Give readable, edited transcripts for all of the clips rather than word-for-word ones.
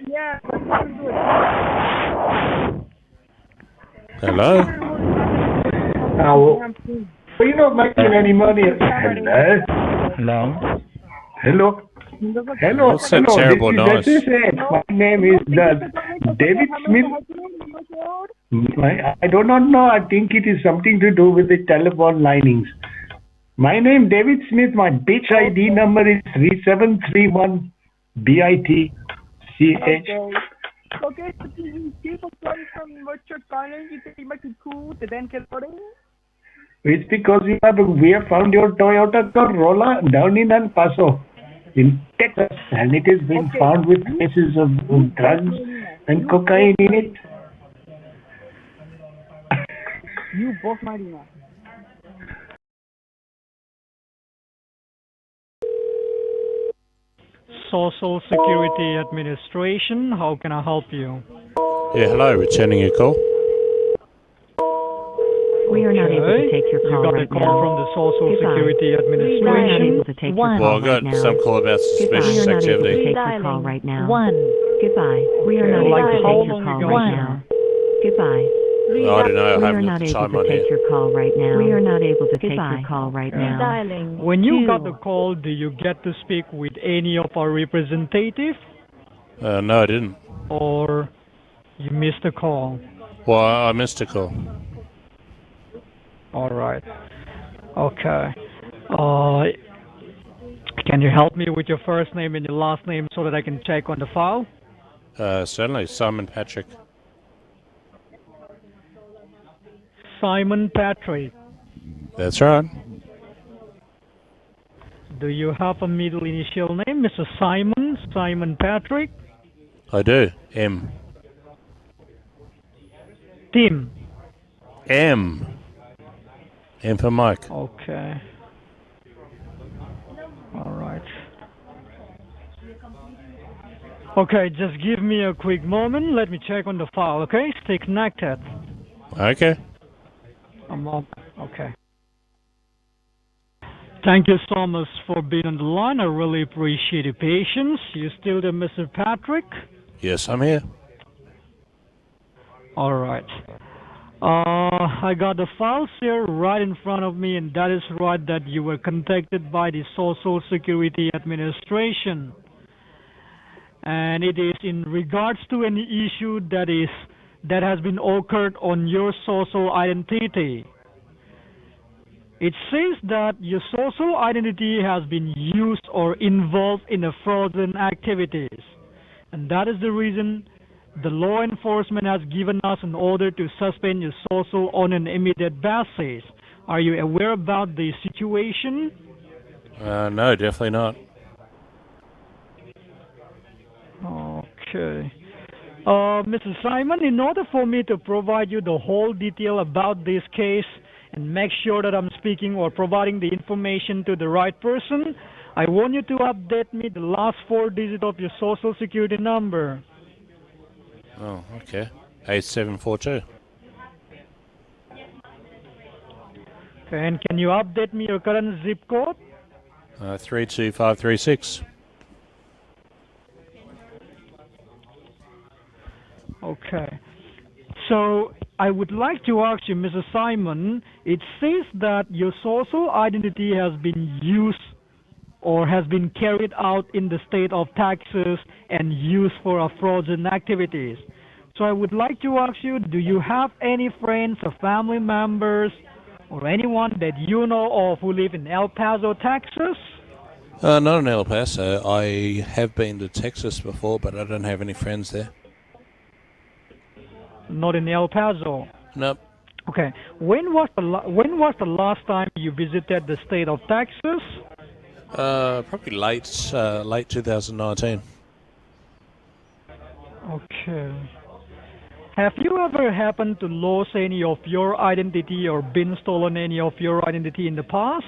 Yeah. Hello? Now, we're not making any money. Hello? Hello? Hello? Hello? What's that Hello, terrible this is noise? SSA. My name is David Smith. I do not know. I think it is something to do with the telephone linings. My name David Smith. My bitch ID number is 3731 BITCH. Okay, so you keep applying from what you're calling, you think you might be cool to then get voting? It's because we have found your Toyota Corolla down in El Paso, in Texas, and it has been found with cases of drugs and cocaine in it. You both mighty now. Social Security Administration, how can I help you? Yeah, hello, returning your call. We are not able to take your call You got right a call now. from the Social Goodbye. Security We are not Administration. able to take your Well, call I got right now. some call about Goodbye. We suspicious are not able to activity. take your call right now. 1. Goodbye. We are Okay, not like able to how take your long call ago? right now. Goodbye. Well, I don't know, I We are haven't got not the able time to on take here. your call right now. We are not able to take your call right now. Dialing. When you 2. got the call, do you get to speak with any of our representatives, No, I didn't. or you missed the call? Well, I missed a call. All right. Okay. Can you help me with your first name and your last name so that I can check on the file? Certainly, Simon Patrick. Simon Patrick. That's right. Do you have a middle initial name, Mr. Simon? Simon Patrick? I do. M. Tim. M. M for Mike. Okay. All right. Okay, just give me a quick moment. Let me check on the file, okay? Stay connected. Okay. A moment. Okay. Thank you so much for being on the line. I really appreciate your patience. You still there, Mr. Patrick? Yes, I'm here. All right. I got the files here right in front of me, and that is right that you were contacted by the Social Security Administration. And it is in regards to any issue that has been occurred on your social identity. It says that your social identity has been used or involved in a fraudulent activities. And that is the reason the law enforcement has given us an order to suspend your social on an immediate basis. Are you aware about the situation? No, definitely not. Okay. Mr. Simon, in order for me to provide you the whole detail about this case and make sure that I'm speaking or providing the information to the right person, I want you to update me the last 4 digits of your social security number. Oh, okay. 8742. Okay, and can you update me your current zip code? 32536. Okay. So I would like to ask you, Mr. Simon, it says that your social identity has been used or has been carried out in the state of Texas and used for fraudulent activities. So I would like to ask you, do you have any friends or family members or anyone that you know of who live in El Paso, Texas? Not in El Paso. I have been to Texas before, but I don't have any friends there. Not in El Paso. Nope. Okay. When was the last time you visited the state of Texas? Probably late 2019. Okay. Have you ever happened to lose any of your identity or been stolen any of your identity in the past?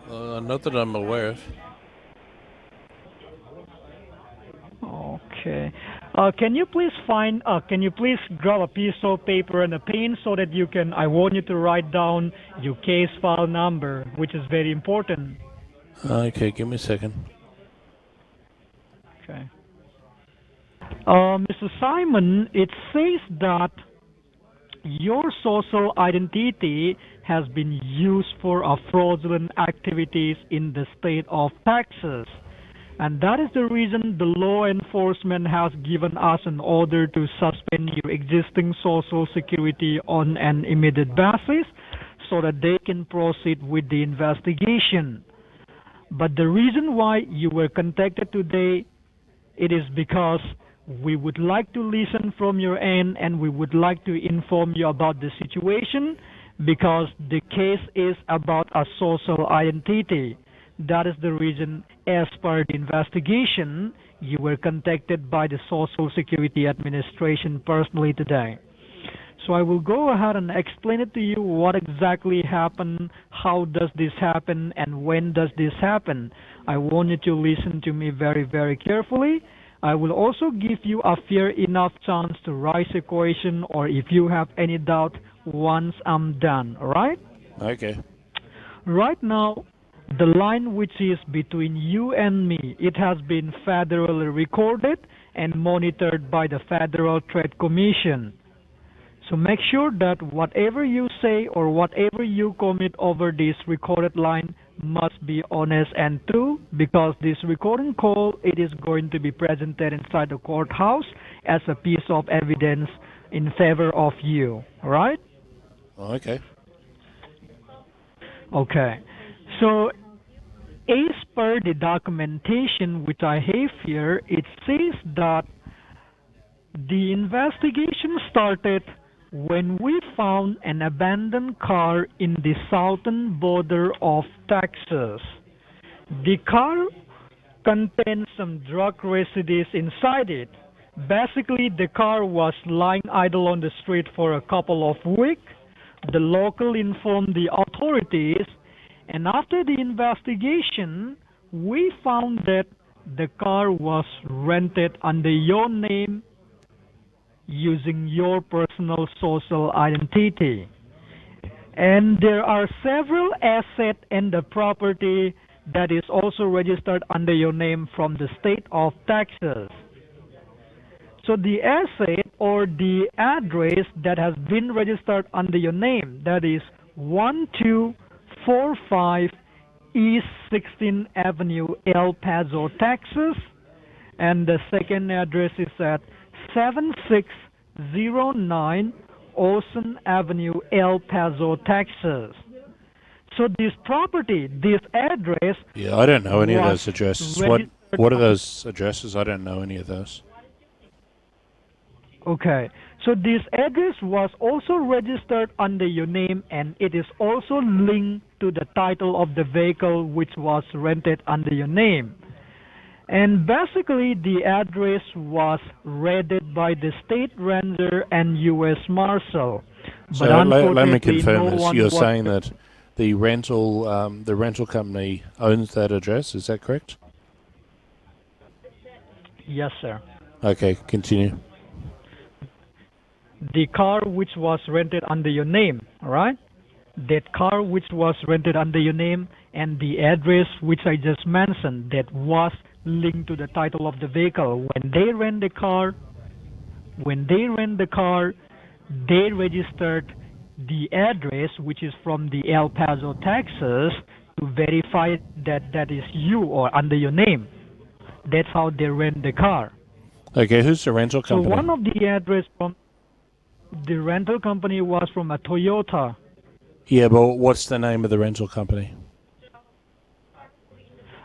Not that I'm aware of. Okay. Can you please grab a piece of paper and a pen so that I want you to write down your case file number, which is very important. Okay, give me a second. Okay. Mr. Simon, it says that your social identity has been used for fraudulent activities in the state of Texas. And that is the reason the law enforcement has given us an order to suspend your existing social security on an immediate basis so that they can proceed with the investigation. But the reason why you were contacted today, it is because we would like to listen from your end and we would like to inform you about the situation because the case is about a social identity. That is the reason, as per the investigation, you were contacted by the Social Security Administration personally today. So I will go ahead and explain it to you what exactly happened, how does this happen, and when does this happen. I want you to listen to me very, very carefully. I will also give you a fair enough chance to raise a question or if you have any doubt once I'm done, alright? Okay. Right now, the line which is between you and me, it has been federally recorded and monitored by the Federal Trade Commission. So make sure that whatever you say or whatever you commit over this recorded line must be honest and true because this recording call, it is going to be presented inside the courthouse as a piece of evidence in favor of you. Alright? Okay. Okay. So as per the documentation which I have here, it says that the investigation started when we found an abandoned car in the southern border of Texas. The car contained some drug residues inside it. Basically, the car was lying idle on the street for a couple of weeks. The local informed the authorities, and after the investigation, we found that the car was rented under your name using your personal social identity. And there are several assets and the property that is also registered under your name from the state of Texas. So the asset or the address that has been registered under your name, that is 1245 East 16th Avenue, El Paso, Texas. And the second address is at 7609 Ocean Avenue, El Paso, Texas. So this property, this address... Yeah, I don't know any of those addresses. What are those addresses? I don't know any of those. Okay. So this address was also registered under your name and it is also linked to the title of the vehicle which was rented under your name. And basically, the address was raided by the state ranger and U.S. Marshal. So let me confirm this. You're saying that the rental company owns that address. Is that correct? Yes, sir. Okay, continue. The car which was rented under your name, all right? That car which was rented under your name and the address which I just mentioned that was linked to the title of the vehicle. When they rent the car, they registered the address which is from the El Paso, Texas to verify that that is you or under your name. That's how they rent the car. Okay, who's the rental company? So one of the address from the rental company was from a Toyota. Yeah, but what's the name of the rental company?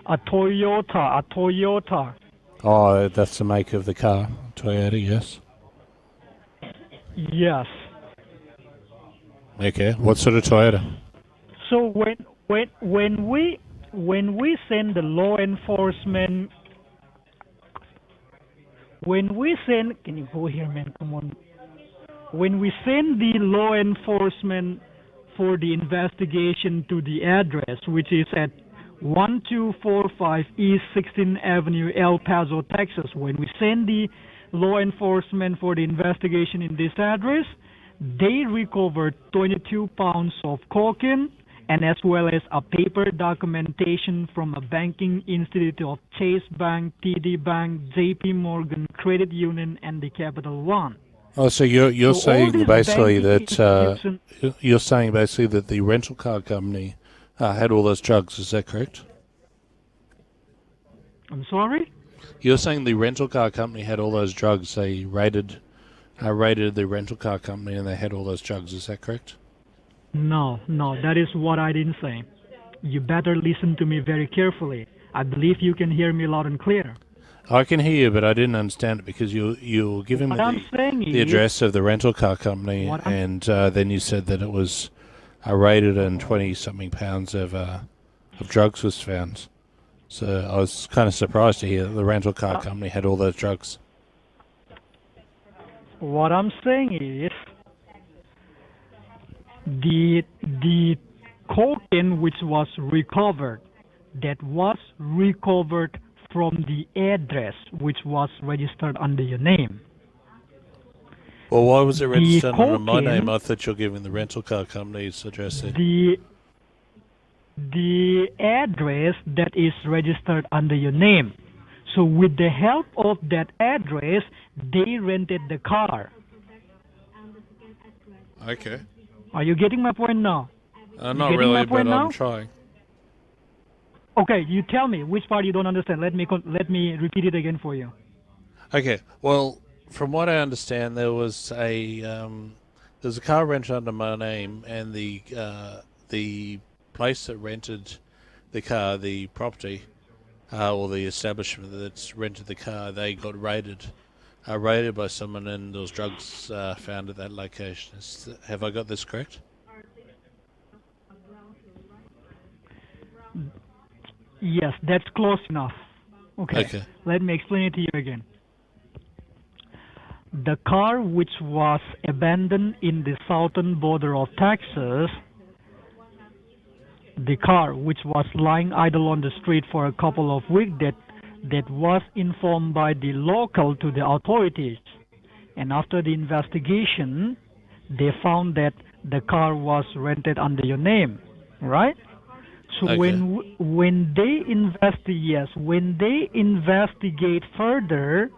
A Toyota. Oh, that's the make of the car. Toyota, yes. Yes. Okay, what sort of Toyota? So when we send the law enforcement, can you go here, man? Come on. When we send the law enforcement for the investigation to the address, which is at 1245 East 16th Avenue, El Paso, Texas. When we send the law enforcement for the investigation in this address, they recovered 22 pounds of cocaine and as well as a paper documentation from a banking institute of Chase Bank, TD Bank, JP Morgan, Credit Union, and the Capital One. Oh, so you're So all saying these basically banking that institutions, you're saying basically that the rental car company had all those drugs. Is that correct? I'm sorry? You're saying the rental car company had all those drugs. They raided the rental car company and they had all those drugs. Is that correct? No, that is what I didn't say. You better listen to me very carefully. I believe you can hear me loud and clear. I can hear you, but I didn't understand it because you were giving me the address of the rental car company, and then you said that it was raided and 20-something pounds of drugs was found. So I was kind of surprised to hear that the rental car company had all those drugs. What I'm saying is the cocaine which was recovered, that was recovered from the address which was registered under your name. Well, why was it registered under my cocaine- name? I thought you were giving the rental car company's address there. The address that is registered under your name. So with the help of that address, they rented the car. Okay. Are you getting my point now? Not really, but I'm trying. Okay, you tell me which part you don't understand. Let me repeat it again for you. Okay. Well, from what I understand, there was a car rented under my name, and the place that rented the car, the property, or the establishment that's rented the car, they got raided by someone, and there was drugs found at that location. Have I got this correct? Yes, that's close enough. Okay. Let me explain it to you again. The car which was abandoned in the southern border of Texas, the car which was lying idle on the street for a couple of weeks, that was informed by the local to the authorities, and after the investigation they found that the car was rented under your name, right? So Okay. when they investigate further,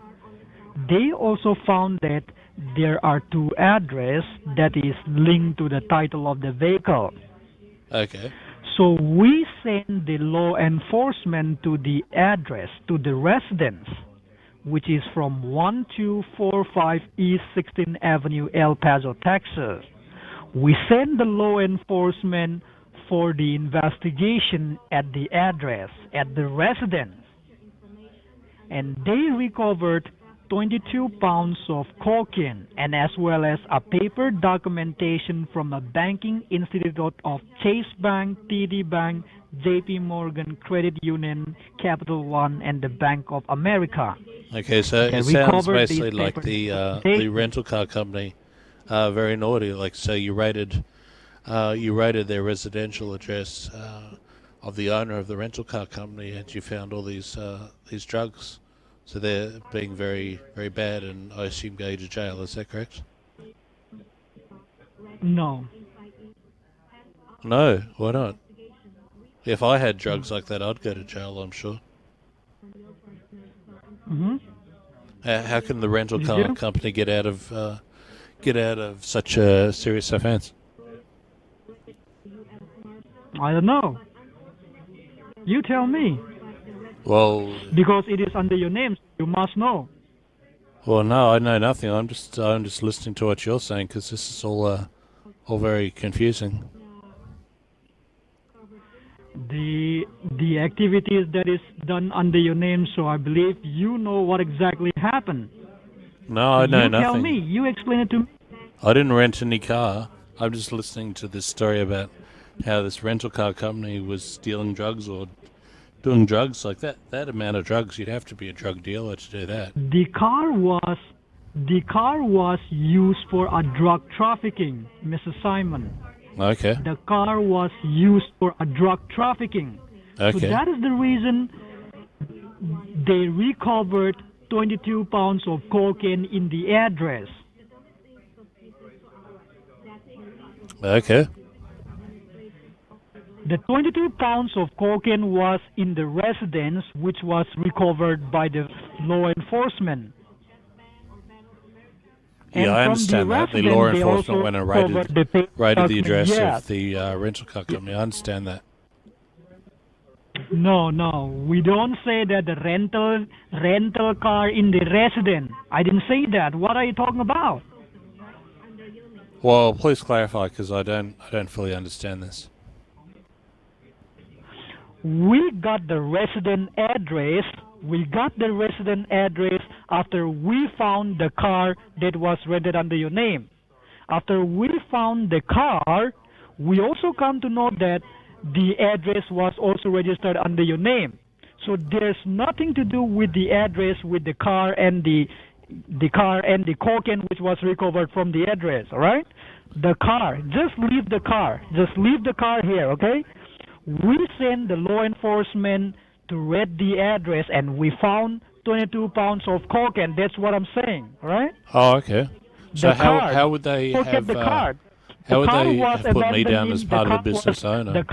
they also found that there are two addresses that is linked to the title of the vehicle. Okay. So we send the law enforcement to the address, to the residence, which is from 1245 East 16th Avenue, El Paso, Texas. We send the law enforcement for the investigation at the address, at the residence. And they recovered 22 pounds of cocaine, and as well as a paper documentation from a banking institute of Chase Bank, TD Bank, JP Morgan, Credit Union, Capital One, and the Bank of America. Okay, so it sounds basically like the rental car company very naughty. Like, so you raided their residential address of the owner of the rental car company, and you found all these drugs. So they're being very, very bad, and I assume go to jail. Is that correct? No. No, why not? If I had drugs like that, I'd go to jail, I'm sure. Mm-hmm. How can the rental car company get out of such a serious offence? I don't know. You tell me. Well, because it is under your name, you must know. Well, no, I know nothing. I'm just listening to what you're saying, because this is all very confusing. The activities that is done under your name, so I believe you know what exactly happened. No, I know nothing. You tell me. You explain it to me. I didn't rent any car. I'm just listening to this story about how this rental car company was stealing drugs or doing drugs like that. That amount of drugs, you'd have to be a drug dealer to do that. The car was used for a drug trafficking, Mr. Simon. Okay. The car was used for a drug trafficking. Okay. So that is the reason they recovered 22 pounds of cocaine in the address. Okay. The 22 pounds of cocaine was in the residence, which was recovered by the law enforcement. Yeah, And I from understand that. The residence, law they enforcement also went and recovered the raided the address yes. of the rental car company. I understand that. No, we don't say that the rental car in the residence. I didn't say that. What are you talking about? Well, please clarify, because I don't fully understand this. We got the resident address. We got the resident address after we found the car that was rented under your name. After we found the car, we also come to know that the address was also registered under your name. So there's nothing to do with the address, with the car and the cocaine which was recovered from the address. All right, the car. Just leave the car. Just leave the car here. Okay. We sent the law enforcement to raid the address, and we found 22 pounds of cocaine. That's what I'm saying. All right. Oh, okay. So The how card. would they Forget have the card. how would car they was have put me down abandoned as in- part of car the business owner? The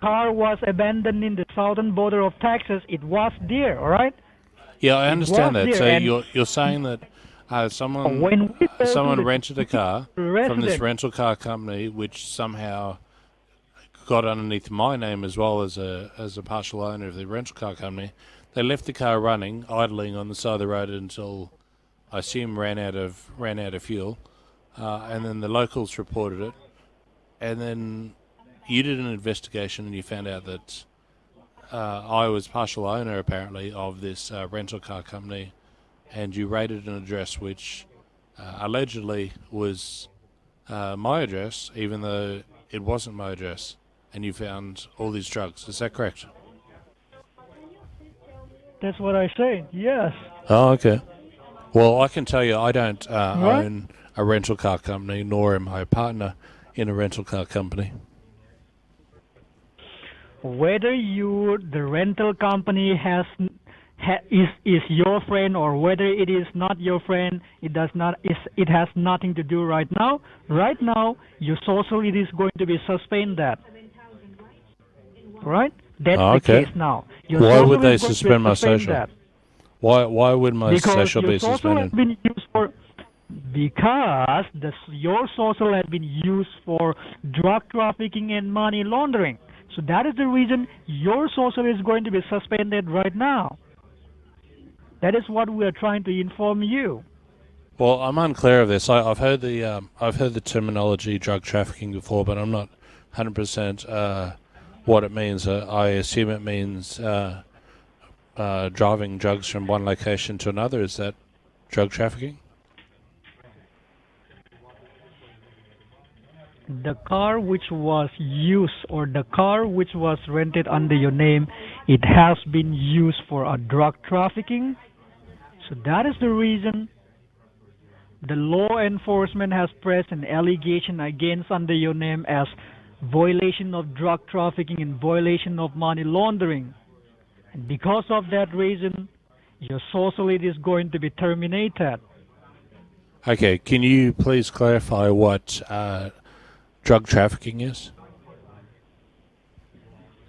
car was abandoned in the southern border of Texas. It was there, all right? Yeah, I understand was that. there, So and- you're saying that someone When we go to someone the rented a car from this resident- rental car company, which somehow got underneath my name as well as a partial owner of the rental car company. They left the car running, idling on the side of the road until I assume ran out of fuel, and then the locals reported it, and then you did an investigation and you found out that I was partial owner apparently of this rental car company, and you raided an address which allegedly was my address, even though it wasn't my address, and you found all these drugs. Is that correct? That's what I said, yes. Oh, okay. Well, I can tell you I don't What? own a rental car company, nor am I a partner in a rental car company. Whether the rental company is your friend or whether it is not your friend, it has nothing to do right now. Right now, your social it is going to be suspended. Right? That's Oh, the okay. case now. Your Why social would they is going to be suspend my social? suspended. Why would my Because social your be social suspended? has been used for because your social has been used for drug trafficking and money laundering. So that is the reason your social is going to be suspended right now. That is what we are trying to inform you. Well, I'm unclear of this. I've heard the terminology drug trafficking before, but I'm not 100% what it means. I assume it means driving drugs from one location to another. Is that drug trafficking? The car which was used or the car which was rented under your name, it has been used for a drug trafficking. So that is the reason the law enforcement has pressed an allegation against under your name as violation of drug trafficking and violation of money laundering. And because of that reason, your social aid is going to be terminated. Okay, can you please clarify what drug trafficking is?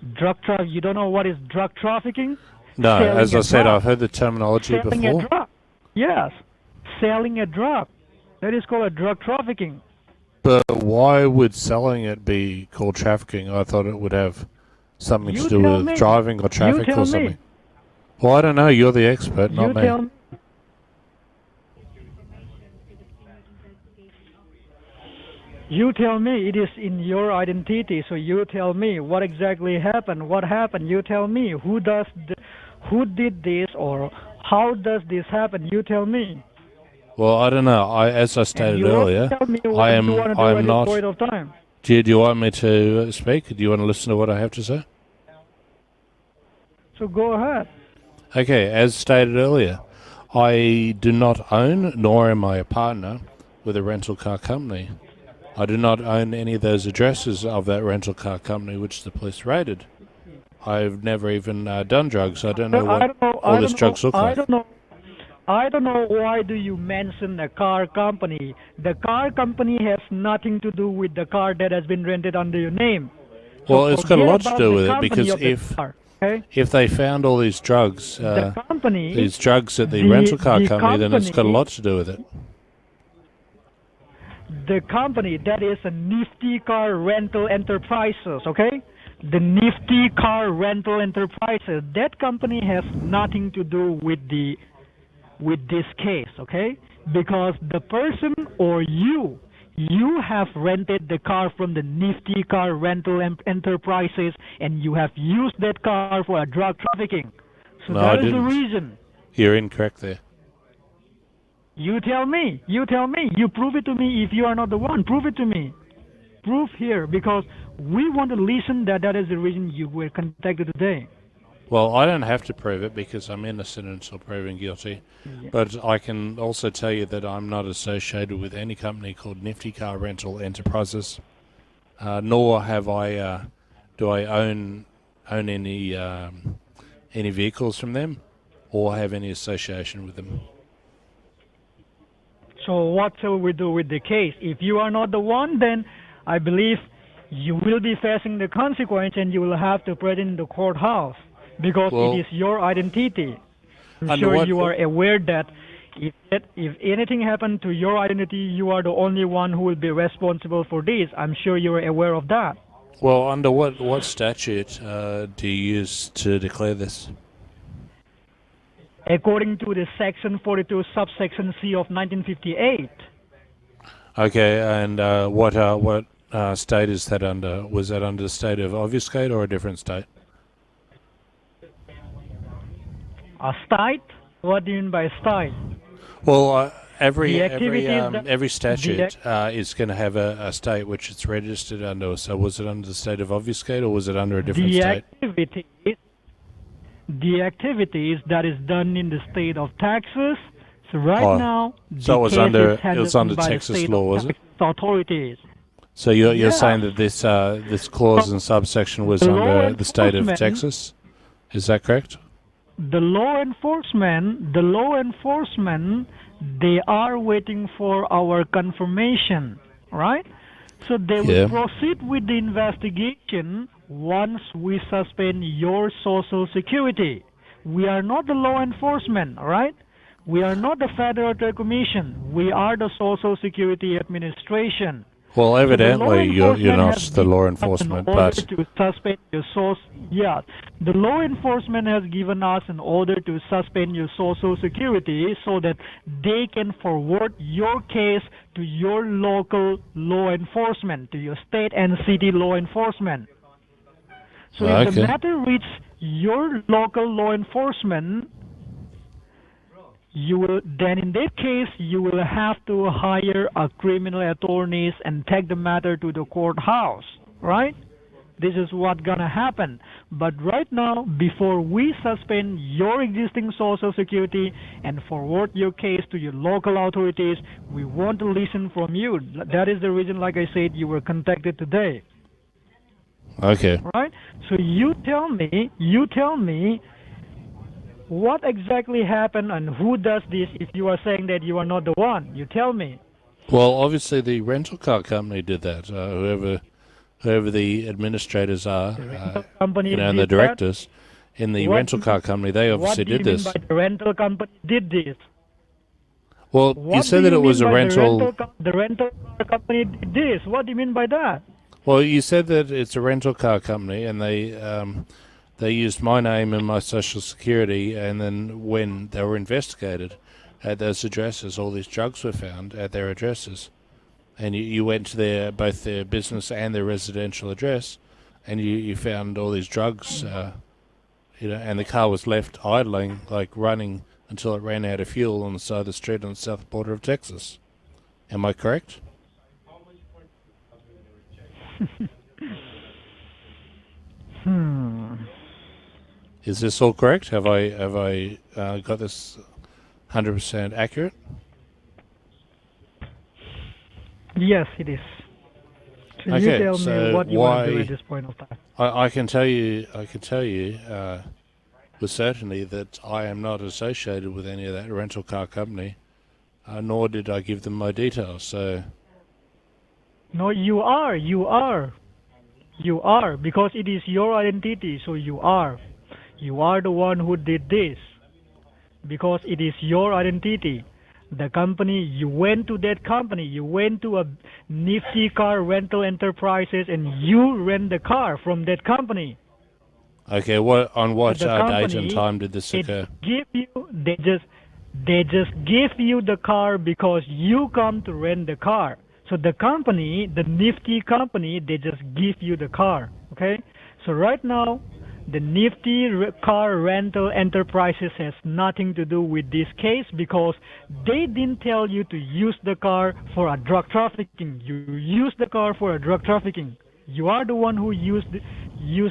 You don't know what is drug trafficking? No, Selling as I a said, drug. I've heard the terminology Selling before. a drug. Yes, selling a drug. That is called a drug trafficking. But why would selling it be called trafficking? I thought it would have something You to do tell with me. driving or traffic You tell or something. me. Well, I don't know. You're the expert, You not me. tell me. You tell me. It is in your identity. So you tell me what exactly happened. What happened? You tell me. Who did this or how does this happen? You tell me. Well, I don't know. As I And stated you also earlier, tell me what I you am. want to do I'm at this not. point of time. Do you want me to speak? Do you want to listen to what I have to say? So go ahead. Okay, as stated earlier, I do not own, nor am I a partner with a rental car company. I do not own any of those addresses of that rental car company which the police raided. I've never even done drugs. I don't know what all these drugs look like. I don't know why do you mention a car company. The car company has nothing to do with the car that has been rented under your name. Well, it's got a forget lot to about do the with it company because of the car, okay? if they found all these drugs, The company, these drugs at the rental car the company, then it's got a company- lot to do with it. the company that is a Nifty Car Rental Enterprises, okay? The Nifty Car Rental Enterprises, that company has nothing to do with this case, okay? Because the person or you have rented the car from the Nifty Car Rental Enterprises and you have used that car for a drug trafficking. So No, that I is the didn't. reason. You're incorrect there. You tell me. You prove it to me if you are not the one. Prove it to me. Prove here, because we want to listen that is the reason you were contacted today. Well, I don't have to prove it because I'm innocent until proven guilty. Yeah. But I can also tell you that I'm not associated with any company called Nifty Car Rental Enterprises, nor have I. Do I own any vehicles from them, or have any association with them? So what shall we do with the case? If you are not the one, then I believe you will be facing the consequence and you will have to present in the courthouse because Well, it is your identity. I'm under sure what- you are aware that if anything happened to your identity, you are the only one who will be responsible for this. I'm sure you are aware of that. Well, under what statute do you use to declare this? According to the Section 42, subsection C of 1958. Okay, and what state is that under? Was that under the state of obfuscate or a different state? A state? What do you mean by state? Well, every The activities that- every statute is going to have a state which it's registered under. So was it under the state of obfuscate or was it under a different state? The activities that is done in the state of Texas. So right now, so it was case under- is handled it was under by the Texas state law, of was it? Texas authorities. So you're Yeah. saying that this clause and subsection was The law under the state of enforcement- Texas? Is that correct? The law enforcement, they are waiting for our confirmation, right? So they Yeah. will proceed with the investigation once we suspend your social security. We are not the law enforcement, all right? We are not the Federal Trade Commission. We are the Social Security Administration. Well, So the law evidently you're enforcement not has the law given us an enforcement, order but to suspend your the law enforcement has given us an order to suspend your social security so that they can forward your case to your local law enforcement, to your state and city law enforcement. So if the Okay. matter reaches your local law enforcement, then in that case you will have to hire a criminal attorneys and take the matter to the courthouse, right? This is what's gonna happen. But right now, before we suspend your existing social security and forward your case to your local authorities, we want to listen from you. That is the reason, like I said, you were contacted today, okay. right? So you tell me what exactly happened and who does this if you are saying that you are not the one. You tell me. Well, obviously the rental car company did that. Whoever the administrators are, Company and did the that? directors in the What- rental car company, they What obviously do you did mean this. by the rental company did this? Well, What you said do that you it was mean a by rental. The rental car company did this. What do you mean by that? Well, you said that it's a rental car company, and they used my name and my social security, and then when they were investigated at those addresses, all these drugs were found at their addresses, and you went to both their business and their residential address, and you found all these drugs, and the car was left idling, like running until it ran out of fuel on the side of the street on the south border of Texas. Am I correct? Is this all correct? Have I got this 100% accurate? Yes, it is. So you Okay, tell so me what you want to do why- at this point of time. I can tell you with certainty that I am not associated with any of that rental car company, nor did I give them my details. So No, you are. You are, because it is your identity, so you are. You are the one who did this, because it is your identity. The company, you went to that company, you went to a nifty car rental enterprises and you rent the car from that company. Okay, on what The date and company, time did this they occur? give you, they just give you the car because you come to rent the car. So the company, the nifty company, they just give you the car. Okay. So right now, the nifty car rental enterprises has nothing to do with this case because they didn't tell you to use the car for a drug trafficking. You use the car for a drug trafficking. You are the one who used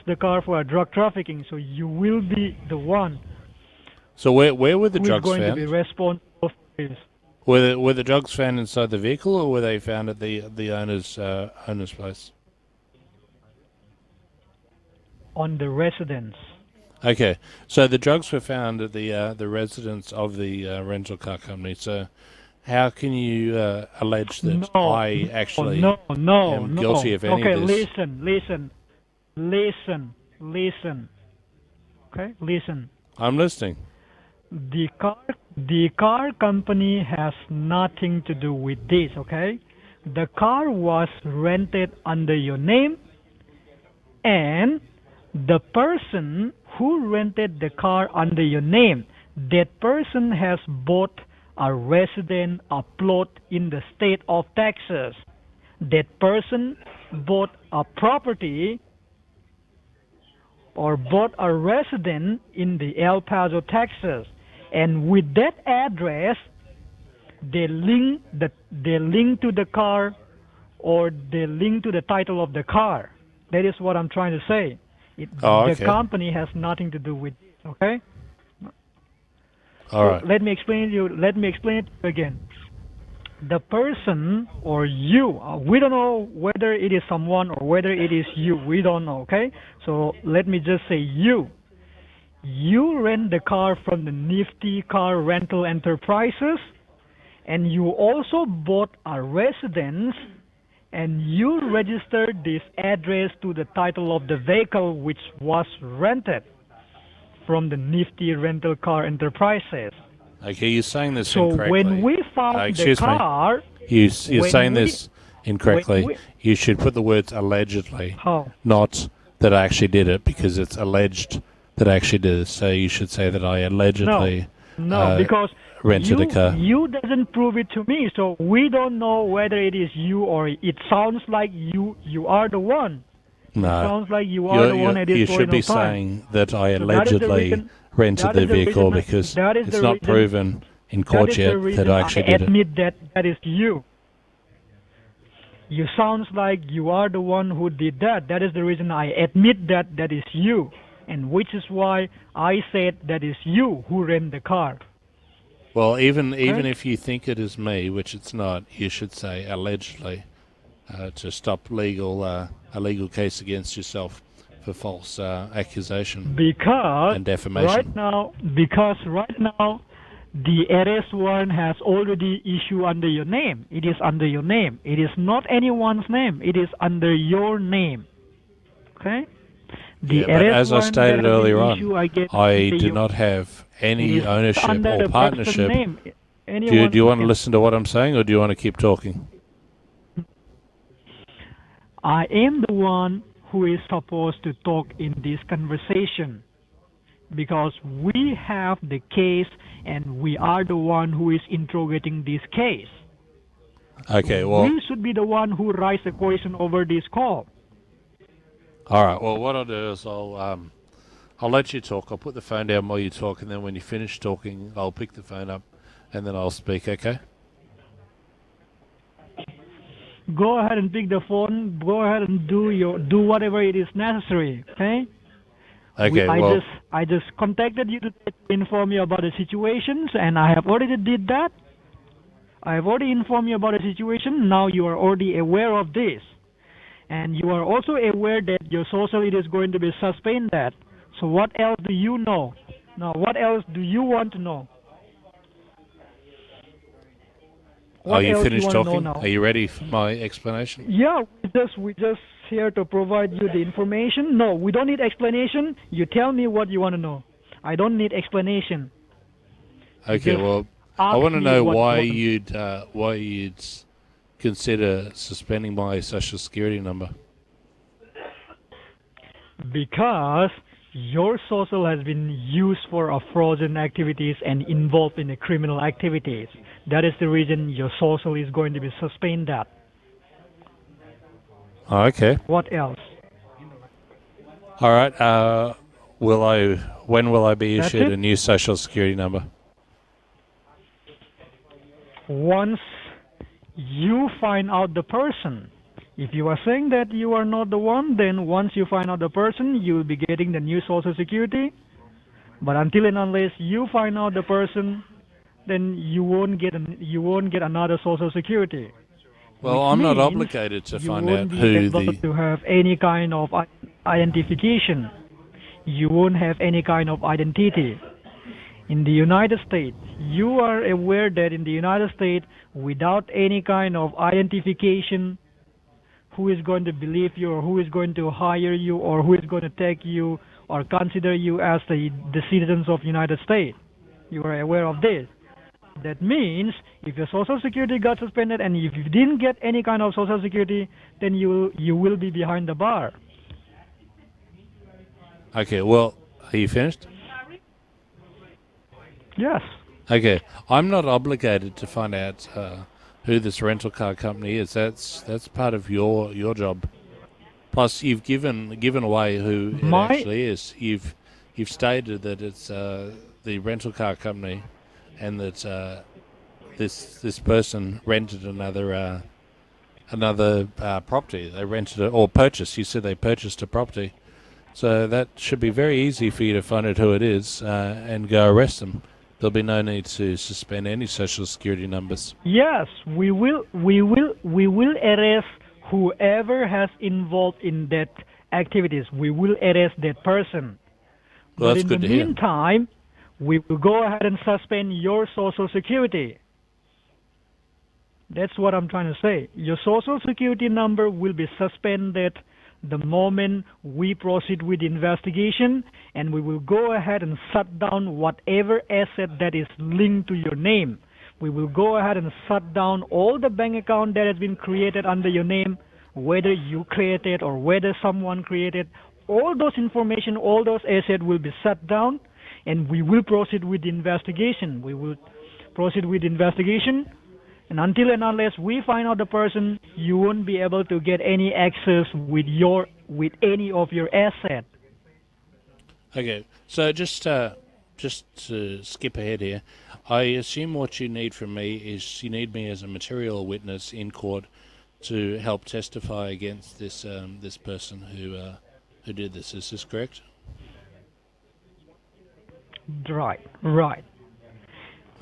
the car for a drug trafficking. So you will be the one So where were the who is drugs going found? to be responsible for this. Were the drugs found inside the vehicle, or were they found at the owner's place? On the residence. Okay, so the drugs were found at the residence of the rental car company. So how can you allege that I actually am guilty of any okay, of this? listen. Okay, listen. I'm listening. The car company has nothing to do with this, okay? The car was rented under your name, and the person who rented the car under your name, that person has bought a plot in the state of Texas. That person bought a property or bought a residence in the El Paso, Texas. And with that address, they link to the car, or they link to the title of the car. That is what I'm trying to say. Okay. The company has nothing to do with this. Okay. All right. Let me explain it again. The person or you, we don't know whether it is someone or whether it is you. We don't know. Okay. So let me just say you. You rent the car from the nifty car rental enterprises, and you also bought a residence, and you registered this address to the title of the vehicle which was rented from the nifty rental car enterprises. Okay, you're saying this So incorrectly. when we found the excuse me. car, You're saying this incorrectly. when You should put the words allegedly, how? not that I actually did it, because it's alleged that I actually did it. So you should say that I allegedly No, because rented a car. you doesn't prove it to me, so we don't know whether it is you or it sounds like you are the one. No. It sounds like you are the one at this You point should be of time. saying that I So that is the allegedly reason- rented that the is the vehicle, reason- because that is it's the not reason- proven in court That is yet the reason that I actually did it. admit that is you. You sounds like you are the one who did that. That is the reason I admit that is you, and which is why I said that is you who rent the car. Well, even if you think it is me, which it's not, you should say allegedly to stop a legal case against yourself for false accusation Because and defamation. right now, the arrest warrant has already issued under your name. It is under your name. It is not anyone's name. It is under your name. Okay? The Yeah, but arrest as I warrant stated that has been earlier on, issued, I guess, do not have it any is ownership under or the person's partnership. name. Do you want to listen to what I'm saying, or do you want to keep talking? I am the one who is supposed to talk in this conversation because we have the case and we are the one who is interrogating this case. Okay, well, We should be the one who raise a question over this call. all right. Well, what I'll do is I'll let you talk. I'll put the phone down while you talk, and then when you finish talking, I'll pick the phone up, and then I'll speak. Okay? Go ahead and pick the phone. Go ahead and do whatever it is necessary. Okay. Okay. I just contacted you to inform you about the situations, and I have already did that. I have already informed you about the situation. Now you are already aware of this, and you are also aware that your social it is going to be suspended. So what else do you know? Now, what else do you want to know? Are you else finished wanna know talking? now? Are you ready for my explanation? Yeah, we just here to provide you the information. No, we don't need explanation. You tell me what you want to know. I don't need explanation. Okay, Just well, I ask want to me know what why you want. you'd consider suspending my social security number. Because your social has been used for a fraudulent activities and involved in the criminal activities. That is the reason your social is going to be suspended. Oh, okay. What else? All right. When will I be That's issued it? a new social security number? Once you find out the person. If you are saying that you are not the one, then once you find out the person, you will be getting the new social security. But until and unless you find out the person, then you won't get another social security. Well, Which I'm not means obligated to you find won't out be who able to have any kind of identification. You won't have any kind of identity. In the United States, you are aware that in the United States, without any kind of identification, who is going to believe you or who is going to hire you or who is going to take you or consider you as the citizens of United States. You are aware of this. That means if your social security got suspended and if you didn't get any kind of social security, then you will be behind the bar. Okay, well, are you finished? Yes. Okay, I'm not obligated to find out who this rental car company is. That's part of your job. Plus, you've given away who it actually is. You've stated that it's the rental car company, and that this person rented another property. They rented it or purchased. You said they purchased a property, so that should be very easy for you to find out who it is and go arrest them. There'll be no need to suspend any social security numbers. Yes, we will arrest whoever has involved in that activities. We will arrest that person. Well, But that's in good the to hear. meantime, we will go ahead and suspend your social security. That's what I'm trying to say. Your social security number will be suspended the moment we proceed with the investigation, and we will go ahead and shut down whatever asset that is linked to your name. We will go ahead and shut down all the bank account that has been created under your name, whether you created or whether someone created. All those information, all those assets will be shut down, and we will proceed with the investigation. We will proceed with the investigation, and until and unless we find out the person, you won't be able to get any access with any of your assets. Okay, so just to skip ahead here, I assume what you need from me is you need me as a material witness in court to help testify against this this person who did this. Is this correct? Right.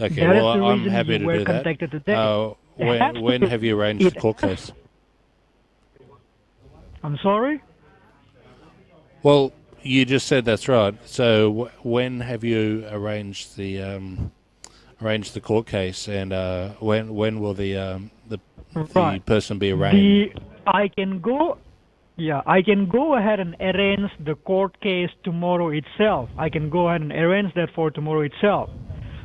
Okay, That is well, the I'm reason happy you to were do that. contacted today. When have you arranged the court case? I'm sorry? Well, you just said that's right. So when have you arranged the court case, and when will the person be arraigned? I can go ahead and arrange the court case tomorrow itself. I can go ahead and arrange that for tomorrow itself.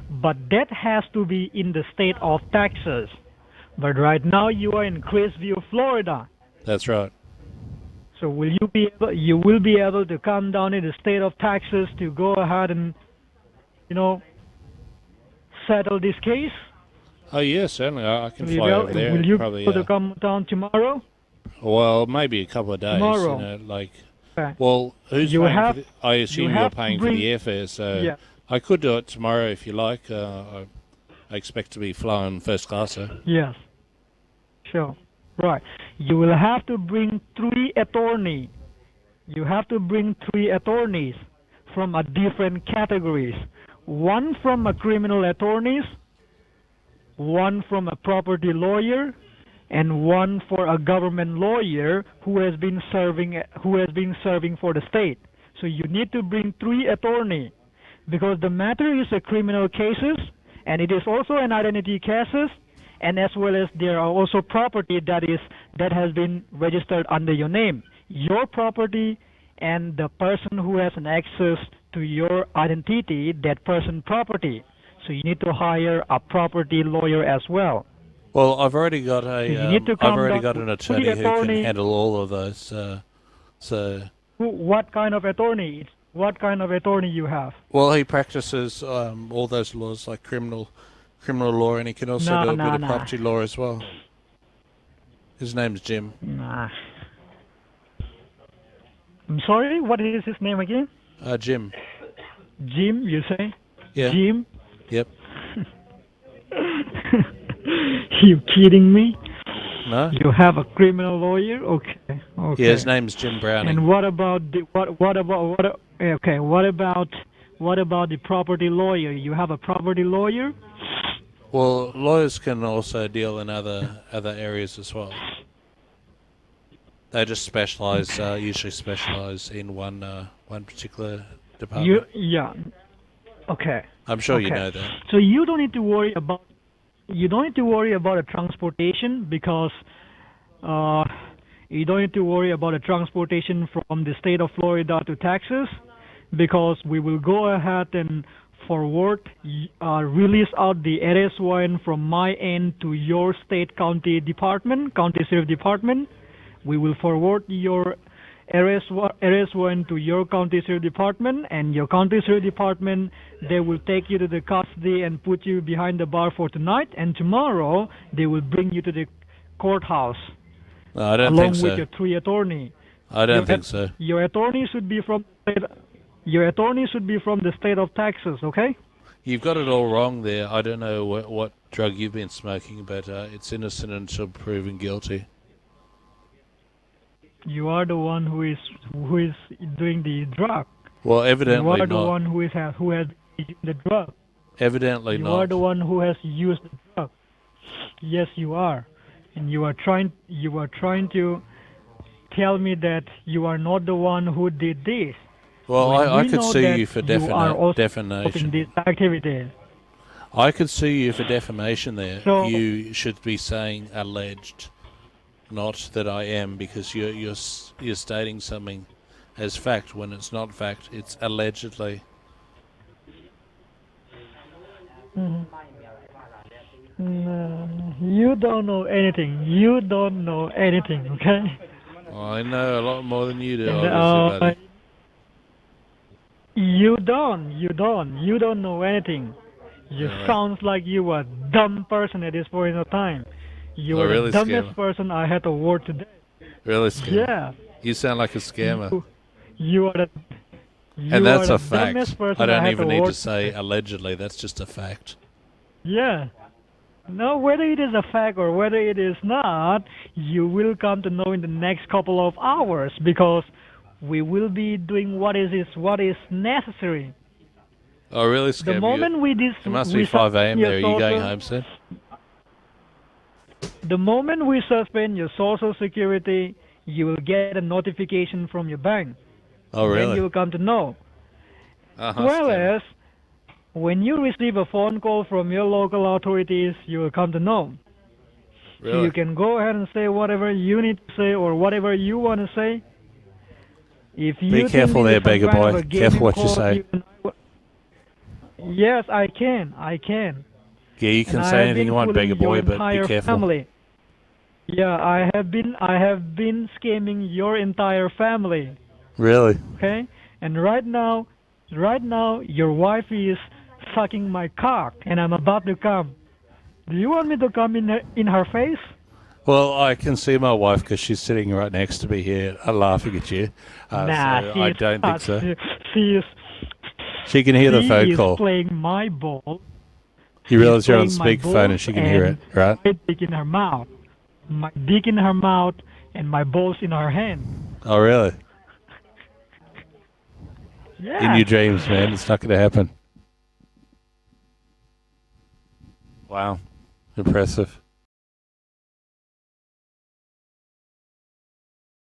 But that has to be in the state of Texas. But right now you are in Crestview, Florida. That's right. So you will be able to come down in the state of Texas to go ahead and, settle this case? Oh, yeah, certainly. I can fly over there. Will you Probably, be able to come down tomorrow? Well, maybe a couple of days. Tomorrow. Okay. Well, who's You paying have- for I assume you you're have to paying for bring- the airfare, so Yeah. I could do it tomorrow if you like. I expect to be flying first class, so. Yes. Sure. Right. You will have to bring 3 attorneys. You have to bring 3 attorneys from a different categories. One from a criminal attorneys, one from a property lawyer, and one for a government lawyer who has been serving for the state. So you need to bring 3 attorneys because the matter is a criminal cases, and it is also an identity cases, and as well as there are also property that has been registered under your name. your property and the person who has an access to your identity, that person property. So you need to hire a property lawyer as well. Well, I've already got So you need to I've come already down got an to the attorney who can attorney. handle all of those. So, What kind of attorney? What kind of attorney you have? well, he practices all those laws like criminal law, and he can also do a bit of property law as well. His name's Jim. Nah. I'm sorry, what is his name again? Jim. Jim, you say? Yeah. Jim? Yep. You kidding me? No. You have a criminal lawyer? Okay. Okay. Yeah, his name's Jim Browning. And what about the what about the property lawyer? You have a property lawyer? Well, lawyers can also deal in other areas as well. They just usually specialize in one particular department. Yeah. Okay. I'm sure you know that. So you don't need to worry about a transportation because you don't need to worry about a transportation from the state of Florida to Texas because we will go ahead and release out the arrest warrant from my end to your state county sheriff department. We will forward your arrest warrant to your county sheriff department, and your county sheriff department, they will take you to the custody and put you behind the bar for tonight, and tomorrow they will bring you to the courthouse. No, I don't along think so. with your 3 attorneys. I don't think so. Your attorney should be from the state of Texas, okay? You've got it all wrong there. I don't know what drug you've been smoking, but it's innocent until proven guilty. You are the one who is doing the drug. Well, evidently not. You are the one who has used the drug. Evidently not. You are the one who has used the drug. Yes, you are, and you are trying to tell me that you are not the one who did this. Well, I could sue you for defamation. These activities. I could sue you for defamation there. So, you should be saying alleged, not that I am, because you're stating something as fact when it's not fact. It's allegedly. You don't know anything. You don't know anything, okay? I know a lot more than you do, obviously, buddy. You don't know anything. You sounds like you are a dumb person at this point of time. You are really the dumbest scammer. person I had to word today. Really scammer. Yeah. You sound like a scammer. You are the And that's a dumbest fact. person I don't had even need word to say today. allegedly. That's just a fact. Yeah. No, whether it is a fact or whether it is not, you will come to know in the next couple of hours because we will be doing what is necessary. Oh, really, Scam? The moment it must be 5 a.m. there. Are you going home soon? The moment we suspend your Social Security, you will get a notification from your bank. Oh, really? Then you will come to know. Uh-huh, Whereas, when you receive a phone call from your local authorities, you will come to know. Really? So you can go ahead and say whatever you need to say or whatever you want to say. If you Be careful there, think beggar this is some kind boy. of a game Careful in what you court, say. Yes, I can. Yeah, you can And I say have anything been you want, fooling beggar boy, your but be entire careful. Family. Yeah, I have been scamming your entire family. Really? Okay? And right now, your wife is sucking my cock, and I'm about to come. Do you want me to come in her face? Well, I can see my wife because she's sitting right next to me here, laughing at you. Nah, so I don't think so. She can hear the phone call. She is playing my ball. You realize you're on She's playing my speakerphone and she can hear it, right? My dick in her mouth. My dick in her mouth and my balls in her hand. Oh, really? Yeah. In your dreams, man. It's not going to happen. Wow. Impressive.